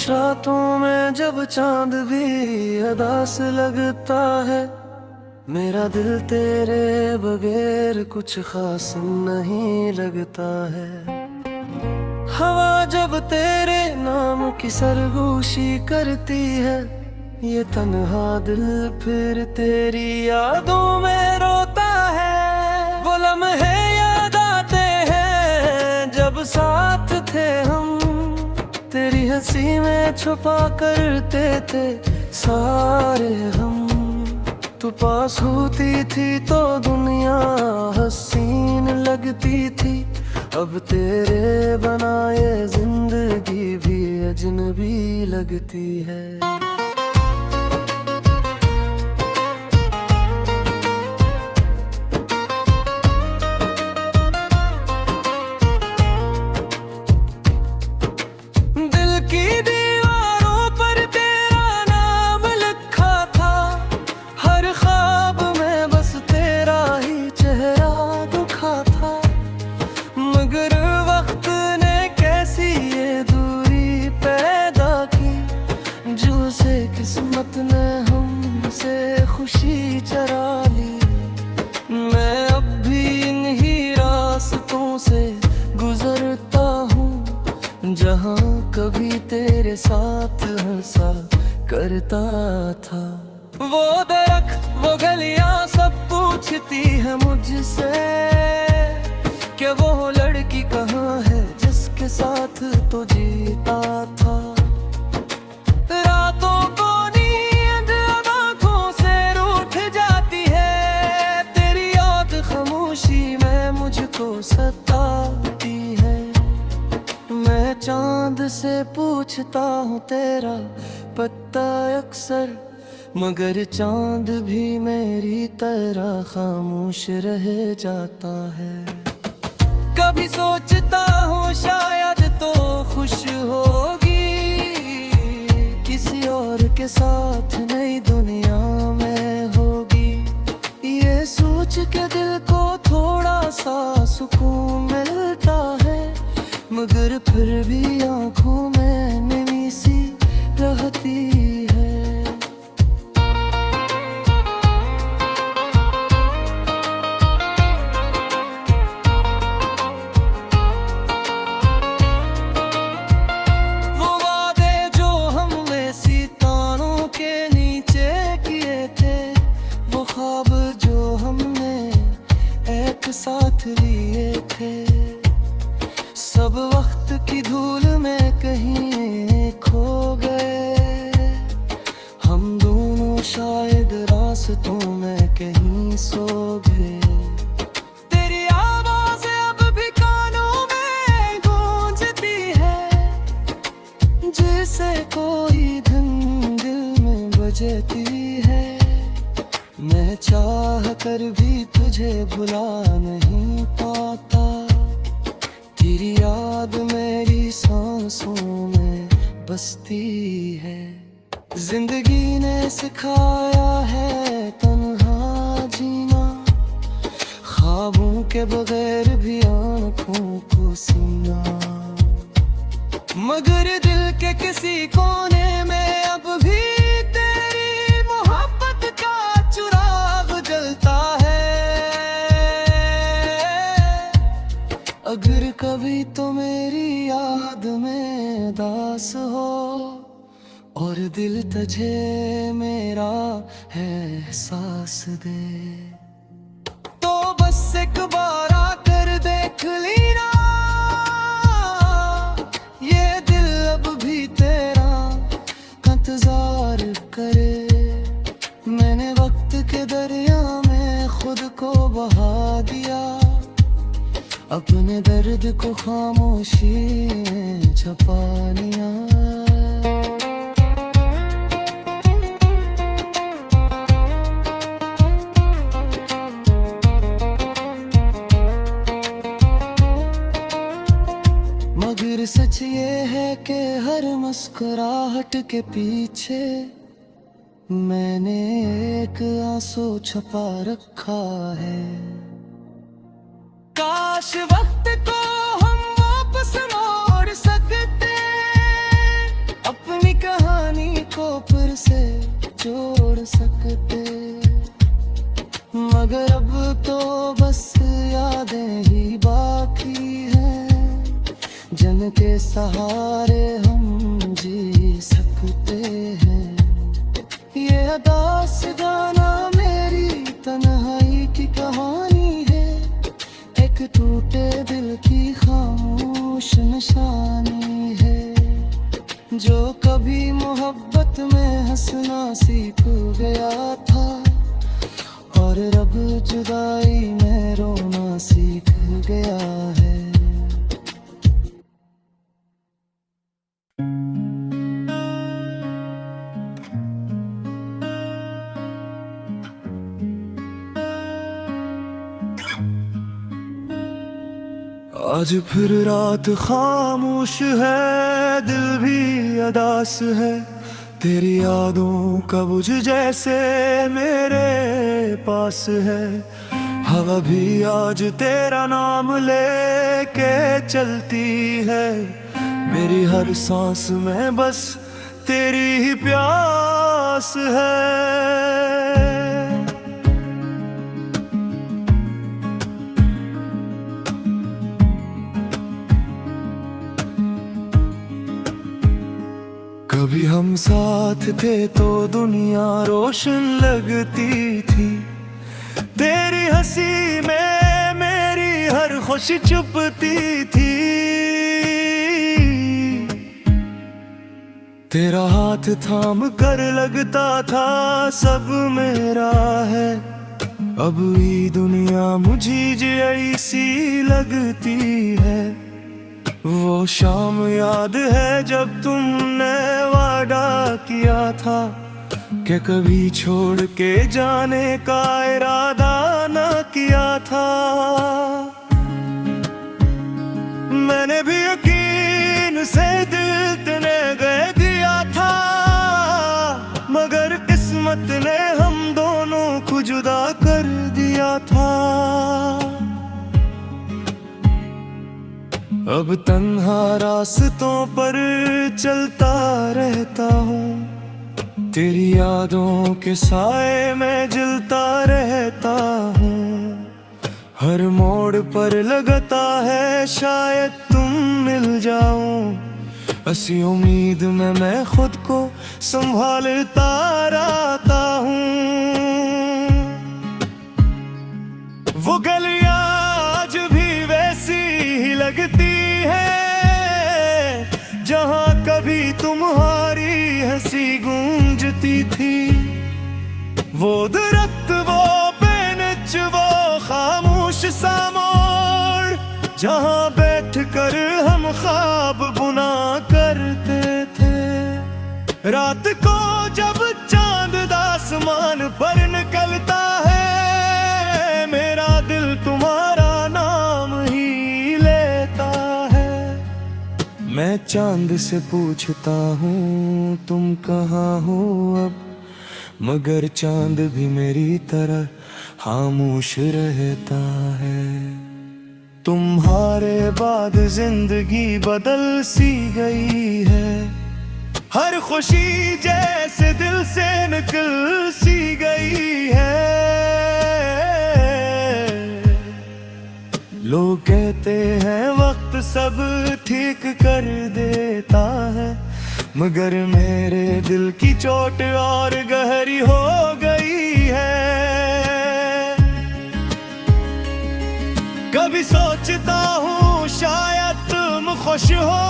खामोश रातों में जब चांद भी अदा से लगता है, मेरा दिल तेरे बगैर कुछ खास नहीं लगता है। हवा जब तेरे नाम की सरगोशी करती है, ये तन्हा दिल फिर तेरी यादों में रोता है। वो लम्हे याद आते हैं जब साथ थे हम, तेरी हंसी में छुपा करते थे सारे हम। तू पास होती थी तो दुनिया हसीन लगती थी, अब तेरे बनाए जिंदगी भी अजनबी लगती है। किस्मत ने हमसे खुशी चरा ली, मैं अब भी इन्हीं रास्तों से गुजरता हूँ जहाँ कभी तेरे साथ हंसा करता था। वो दरख्त वो गलियाँ सब पूछती है मुझसे कि वो लड़की कहाँ है जिसके साथ तो जीता था। सताती है, मैं चांद से पूछता हूँ तेरा पता अक्सर, मगर चांद भी मेरी तरह खामोश रह जाता है। कभी सोचता हूँ शायद तो खुश होगी, किसी और के साथ नई दुनिया में होगी। ये सोच के दिल को थोड़ा सा सुकून मिलता है, मगर फिर भी आंखों में नमी सी रहती है। वो वादे जो हमने सितारों के नीचे किए थे, वो ख्वाब जो हमने एक साथ लिए थे, सब वक्त की धूल में कहीं खो गए। हम दोनों शायद रास्तों में कहीं सो गए। तेरी आवाज़ अब भी कानों में गूंजती है, जैसे कोई धुन दिल में बजती है। मैं चाह कर भी तुझे भुला नहीं पाता, तेरी याद मेरी सांसों में बसती है। जिंदगी ने सिखाया है तन्हा जीना, ख्वाबों के बगैर भी आंखों को सीना, मगर दिल के किसी कोने में अब भी अगर कभी तो मेरी याद में दास हो और दिल तुझे मेरा है एहसास दे, तो बस एक बार आकर देख लेना, ये दिल अब भी तेरा इंतजार करे। मैंने वक्त के दरिया में खुद को बहा दिया, अपने दर्द को खामोशी में छुपा लिया। मगर सच ये है कि हर मुस्कुराहट के पीछे मैंने एक आंसू छुपा रखा है। काश वक्त को हम वापस मोड़ सकते, अपने फिर से जोड़ सकते, मगर अब तो बस यादें ही बाकी हैं, जिनके सहारे हम जी सकते हैं। ये अदास गाना मेरी तन्हाई की कहानी है, एक टूटे दिल की खामोश निशानी है, जो कभी मोहब्बत में हंसना सीख गया था और अब जुदाई में रोना सीख गया है। आज फिर रात खामोश है, दिल भी अदास है, तेरी यादों का बुझ जैसे मेरे पास है। हवा भी आज तेरा नाम लेके चलती है, मेरी हर सांस में बस तेरी ही प्यास है। कभी हम साथ थे तो दुनिया रोशन लगती थी, तेरी हंसी में मेरी हर खुशी छुपती थी। तेरा हाथ थाम कर लगता था सब मेरा है, अब ये दुनिया मुझे जैसी लगती है। वो शाम याद है जब तुमने वादा किया था कि कभी छोड़ के जाने का इरादा न किया था। मैंने भी यकीन से दिल तने गए दिया था, मगर किस्मत ने हम दोनों को जुदा कर दिया था। अब तन्हा रास्तों पर चलता रहता हूँ, तेरी यादों के साए में जलता रहता हूँ। हर मोड़ पर लगता है शायद तुम मिल जाओ, ऐसी उम्मीद में मैं खुद को संभालता रहता हूँ। वो गलियां आज भी वैसी ही लगती जहाँ कभी तुम्हारी हंसी गूंजती थी। वो दरख्त, वो बेंच, वो खामोश सा मोड़, जहाँ बैठ कर हम ख्वाब बुना करते थे। रात को जब चांद आसमान पर निकलता है, मेरा दिल तुम्हारा नाम ही लेता है। मैं चांद से पूछता हूँ तुम कहाँ हो अब, मगर चांद भी मेरी तरह खामोश रहता है। तुम्हारे बाद जिंदगी बदल सी गई है, हर खुशी जैसे दिल से निकल सी गई है। लोग कहते हैं वक्त सब ठीक कर देता है, मगर मेरे दिल की चोट और गहरी हो गई है। कभी सोचता हूँ शायद तुम खुश हो,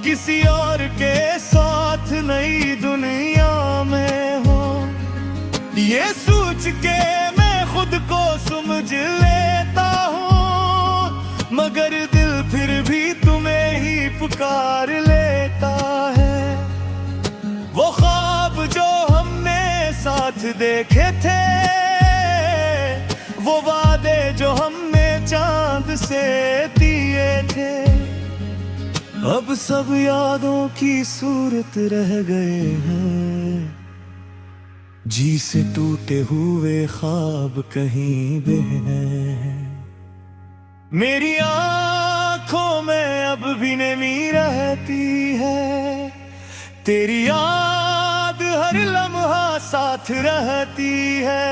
किसी और के साथ नई दुनिया में हो। ये सोच के मैं खुद को समझ लेता हूँ, मगर दिल फिर भी तुम्हें ही पुकार लेता है। वो ख्वाब जो हमने साथ देखे थे, वो वादे जो हमने चांद से दिए थे, अब सब यादों की सूरत रह गए हैं। जी से टूटे हुए ख्वाब कहीं बे हैं। मेरी आंखों में अब भी नमी रहती है, तेरी याद हर लम्हा साथ रहती है।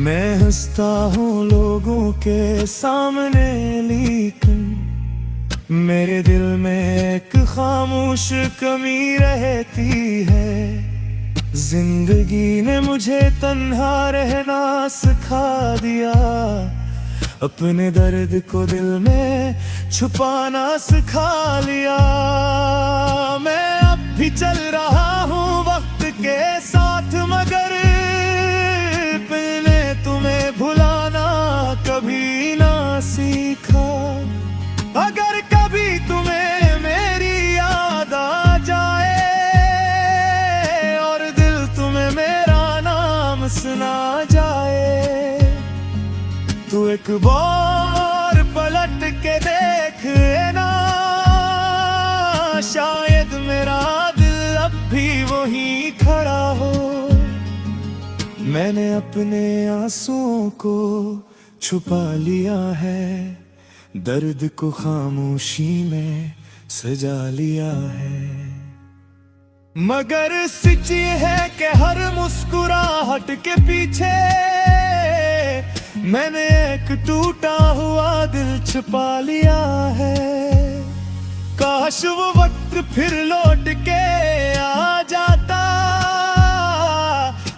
मैं हंसता हूँ लोगों के सामने, लेकिन मेरे दिल में एक खामोश कमी रहती है। जिंदगी ने मुझे तन्हा रहना सिखा दिया, अपने दर्द को दिल में छुपाना सिखा लिया। मैं अब भी चल रहा हूँ वक्त के साथ, मगर मैंने तुम्हें भुलाना कभी ना सीखा। अगर कभी तुम्हें मेरी याद आ जाए और दिल तुम्हें मेरा नाम सुना जाए, तू एक बार पलट के देख ना, शायद मेरा दिल अब भी वहीं खड़ा हो। मैंने अपने आंसुओं को छुपा लिया है, दर्द को खामोशी में सजा लिया है। मगर सच ये है कि हर मुस्कुराहट के पीछे मैंने एक टूटा हुआ दिल छुपा लिया है। काश वो वक्त फिर लौट के आ जाता,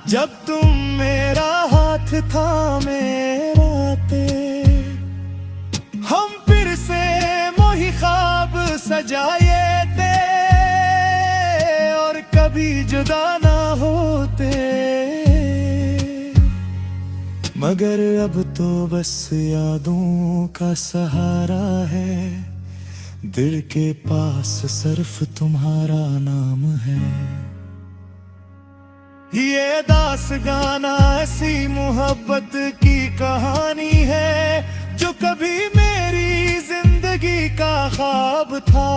जब तुम मेरा हाथ थामे रहते। हम फिर से वही ख्वाब सजाए थे और कभी जुदा ना होते। मगर अब तो बस यादों का सहारा है, दिल के पास सिर्फ तुम्हारा नाम है। ये दास गाना ऐसी मोहब्बत की कहानी है, जो कभी मेरी जिंदगी का ख्वाब था।